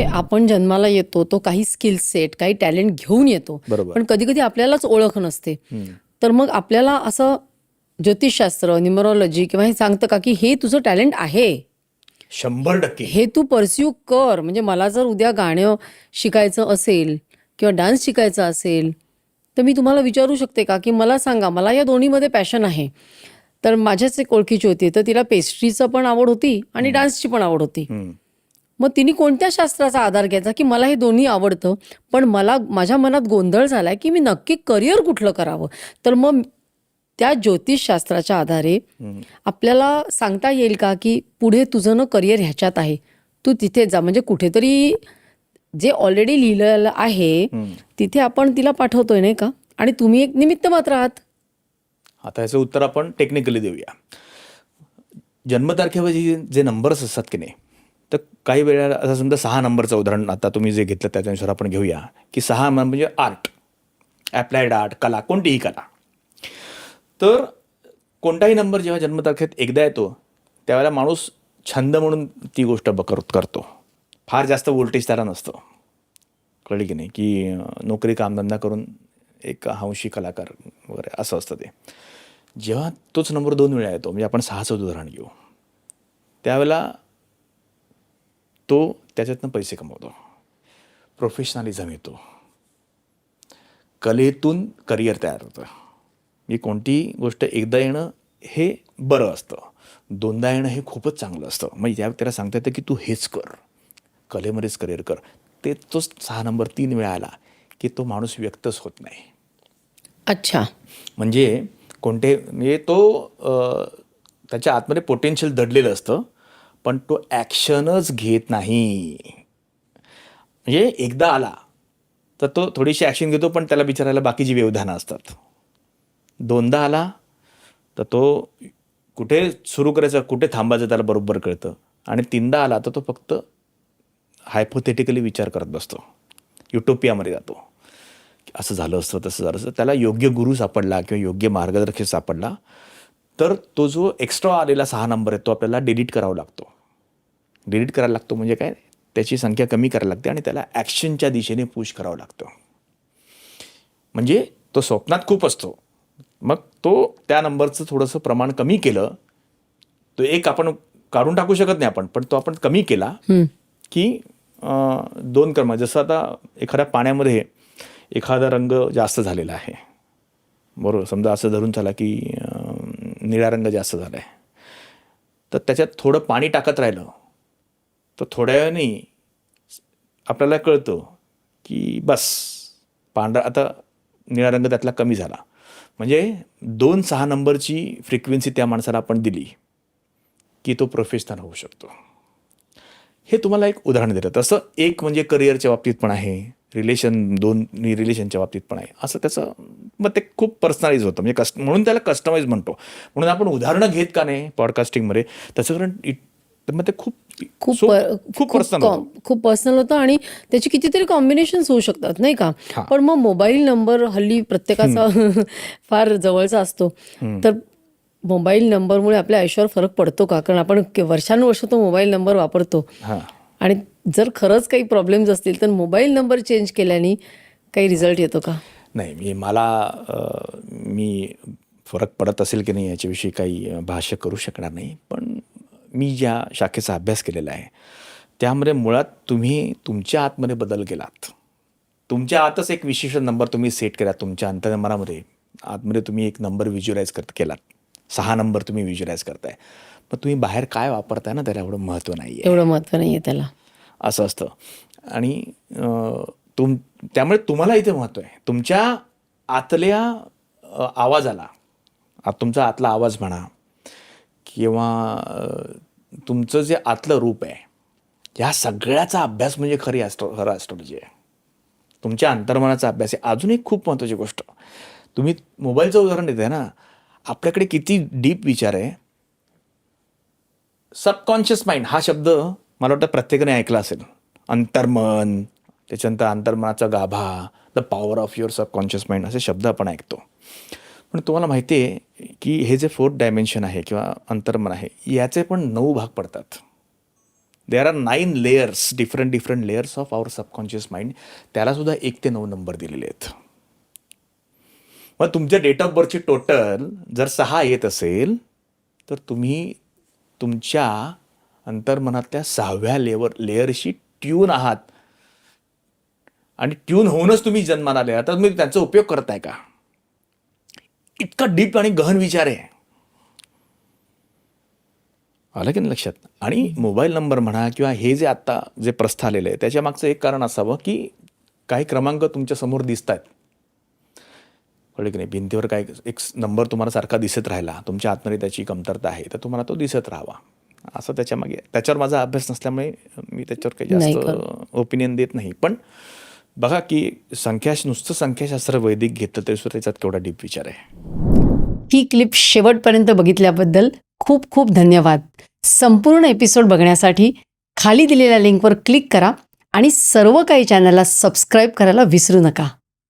आपण जन्माला येतो तो काही स्किल सेट काही टॅलेंट घेऊन येतो, बरोबर. पण कधी कधी आपल्यालाच ओळख नसते. तर मग आपल्याला असं ज्योतिषशास्त्र, न्यूमरॉलॉजी किंवा हे सांगतं का की हे तुझं टॅलेंट आहे, 100% हे तू परस्यू कर. म्हणजे मला जर उद्या गाणं शिकायचं असेल किंवा डान्स शिकायचा असेल तर मी तुम्हाला विचारू शकते का की मला सांगा, मला या दोन्हीमध्ये पॅशन आहे. तर माझ्याच एक ओळखीची होती, तर तिला पेस्ट्रीचं पण आवड होती आणि डान्सची पण आवड होती. मग तिने कोणत्या शास्त्राचा आधार घ्यायचा की मला हे दोन्ही आवडतं, पण मला माझ्या मनात गोंधळ झालाय की मी नक्की करिअर कुठलं करावं. तर मग त्या ज्योतिषशास्त्राच्या आधारे आपल्याला सांगता येईल का की पुढे तुझं न करिअर ह्याच्यात आहे, तू तिथे जा. म्हणजे कुठेतरी जे ऑलरेडी लिहिलेलं आहे तिथे आपण तिला पाठवतोय नाही का, आणि तुम्ही एक निमित्त मात्र आहात. आता याचं उत्तर आपण टेक्निकली देऊया. जन्मतारखेवरची जे नंबर्स असतात की नाही, तर काही वेळेला असं समजा 6 नंबरचं उदाहरण आता तुम्ही जे घेतलं त्याच्यानुसार आपण घेऊया की 6 म्हणजे आर्ट, ॲप्लाइड आर्ट, कला, कोणतीही कला. तर कोणताही नंबर जेव्हा जन्मतारखेत एकदा येतो त्यावेळेला माणूस छंद म्हणून ती गोष्ट करतो. फार जास्त वोल्टेज त्याला नसतं, कळली की नाही, की नोकरी कामधंदा करून एक हौशी कलाकार वगैरे असं असतं ते. जेव्हा तोच नंबर 2 वेळा येतो, म्हणजे आपण 6चं उदाहरण घेऊ, त्यावेळेला तो त्याच्यातनं पैसे कमवतो, प्रोफेशनलिझम येतो, कलेतून करिअर तयार होतं. ही कोणतीही गोष्ट एकदा येणं हे बरं असतं, दोनदा येणं हे खूपच चांगलं असतं. मग त्याला सांगता येतं की तू हेच कर, कलेमध्येच करिअर कर. ते तोच 6 नंबर 3 वेळा आला की तो माणूस व्यक्तच होत नाही. अच्छा. म्हणजे म्हणजे तो त्याच्या आतमध्ये पोटेन्शियल दडलेलं असतं, पण तो ॲक्शनच घेत नाही. म्हणजे एकदा आला तर तो थोडीशी ॲक्शन घेतो, पण त्याला बिचारायला बाकीची व्यवधानं असतात. दोनदा आला तर तो कुठे सुरू करायचं कुठे थांबायचं त्याला बरोबर कळतं, आणि तीनदा आला तर तो फक्त हायपोथेटिकली विचार करत बसतो, युटोपियामध्ये जातो. असं झालं असतं, तसं झालं असतं. त्याला योग्य गुरु सापडला किंवा योग्य मार्गदर्शक सापडला तर तो जो एक्स्ट्रा आलेला 6 नंबर आहे तो आपल्याला डिलीट करावा लागतो. डिलीट करायला लागतो म्हणजे काय, त्याची संख्या कमी करायला लागते आणि त्याला ॲक्शनच्या दिशेने पुश करावं लागतं. म्हणजे तो स्वप्नात खूप असतो, मग तो त्या नंबरचं थोडंसं प्रमाण कमी केलं, तो एक आपण काढून टाकू शकत नाही आपण, पण तो आपण कमी केला की 2 क्रमांक, जसं आता एखाद्या पाण्यामध्ये एखादा रंग जास्त झालेला आहे, बरोबर, समजा असं धरून चला की निळा रंग जास्त झाला आहे, तर त्याच्यात थोडं पाणी टाकत राहिलं तर थोड्या वेळाने आपल्याला कळतं की बस पांढरा, आता निळा रंग त्यातला कमी झाला. म्हणजे 2-6 नंबरची फ्रिक्वेन्सी त्या माणसाला आपण दिली की तो प्रोफेशनल होऊ शकतो. हे तुम्हाला एक उदाहरण देतं. तसं एक म्हणजे करिअरच्या बाबतीत पण आहे, रिलेशनच्या बाबतीत पण आहे. असं त्याचं मग ते खूप पर्सनलाइज होतं, म्हणजे म्हणून त्याला कस्टमाइज म्हणतो. म्हणून आपण उदाहरणं घेत का नाही पॉडकास्टिंगमध्ये, त्याचं कारण मग ते खूप पर्सनल होतं आणि त्याची कितीतरी कॉम्बिनेशन्स होऊ शकतात नाही का. पण मग मोबाईल नंबर हल्ली प्रत्येकाचा फार जवळचा असतो, तर मोबाईल नंबरमुळे आपल्या आयुष्यावर फरक पडतो का? कारण आपण वर्षानुवर्ष तो मोबाईल नंबर वापरतो, आणि जर खरंच काही प्रॉब्लेम्स असतील तर मोबाईल नंबर चेंज केल्याने काही रिझल्ट येतो का? नाही, मी फरक पडत असेल की नाही याच्याविषयी काही भाष्य करू शकणार नाही. पण मी ज्या शाखेचा अभ्यास केलेला आहे त्यामध्ये मुळात तुम्ही तुमच्या आतमध्ये बदल केलात. तुमच्या आतच एक विशिष्ट नंबर तुम्ही सेट केलात. तुमच्या अंतर्मनामध्ये आतमध्ये तुम्ही एक नंबर व्हिज्युअलाइज केलात. 6 नंबर तुम्ही व्हिज्युअलाइज करताय. मग तुम्ही बाहेर काय वापरताय ना त्याला एवढं महत्त्व नाही आहे. एवढं महत्त्व नाही आहे त्याला, असं असतं. आणि त्यामुळे तुम्हाला इथे महत्त्व आहे तुमच्या आतल्या आवाजाला. तुमचा आतला आवाज म्हणा किंवा तुमचं जे आतलं रूप आहे, ह्या सगळ्याचा अभ्यास म्हणजे खरं ॲस्ट्रॉलॉजी आहे. तुमच्या अंतर्मनाचा अभ्यास आहे. अजून एक खूप महत्त्वाची गोष्ट, तुम्ही मोबाईलचं उदाहरण देताय ना, आपल्याकडे किती डीप विचार आहे. सबकॉन्शियस माइंड हा शब्द मला वाटतं प्रत्येकाने ऐकला असेल. अंतर्मन, त्याच्यानंतर अंतर्मनाचा गाभा, the power of your subconscious mind, असे शब्द आपण ऐकतो. पण तुम्हाला माहिती आहे की हे जे 4th डायमेन्शन आहे किंवा अंतर्मन आहे, याचे पण 9 भाग पडतात. There are 9 layers, different layers of our subconscious mind. त्यालासुद्धा 1 ते 9 नंबर दिलेले आहेत. मग तुमच्या डेट ऑफ बर्थची टोटल जर 6 येत असेल तर तुम्ही तुमच्या अंतर्मनातल्या 6व्या लेअरशी ट्यून आहात. आणि ट्यून होऊनच तुम्ही जन्माला आले. आता तुम्ही त्यांचा उपयोग करताय का? इतका डीप आणि गहन विचार आहे. आलं की नाही लक्षात? आणि मोबाईल नंबर म्हणा किंवा हे जे आत्ता जे प्रस्थ आलेलं आहे त्याच्या मागचं एक कारण असावं की काही क्रमांक तुमच्या समोर दिसत आहेत. कळलं की नाही? भिंतीवर काय एक नंबर तुम्हाला सारखा दिसत राहिला, तुमच्या आतमध्ये त्याची कमतरता आहे तर तुम्हाला तो दिसत राहावा, असं त्याच्यामागे. त्याच्यावर माझा अभ्यास नसल्यामुळे मी त्याच्यावर काही नाही जास्त ओपिनियन देत नाही. पण बघा की नुसतं संख्याशास्त्र वैदिक घेतलं तरी सुद्धा त्याच्यात केवढा डीप विचार आहे. ही क्लिप शेवटपर्यंत बघितल्याबद्दल खूप खूप धन्यवाद. संपूर्ण एपिसोड बघण्यासाठी खाली दिलेल्या लिंकवर क्लिक करा आणि सर्व काही चॅनलला सबस्क्राईब करायला विसरू नका.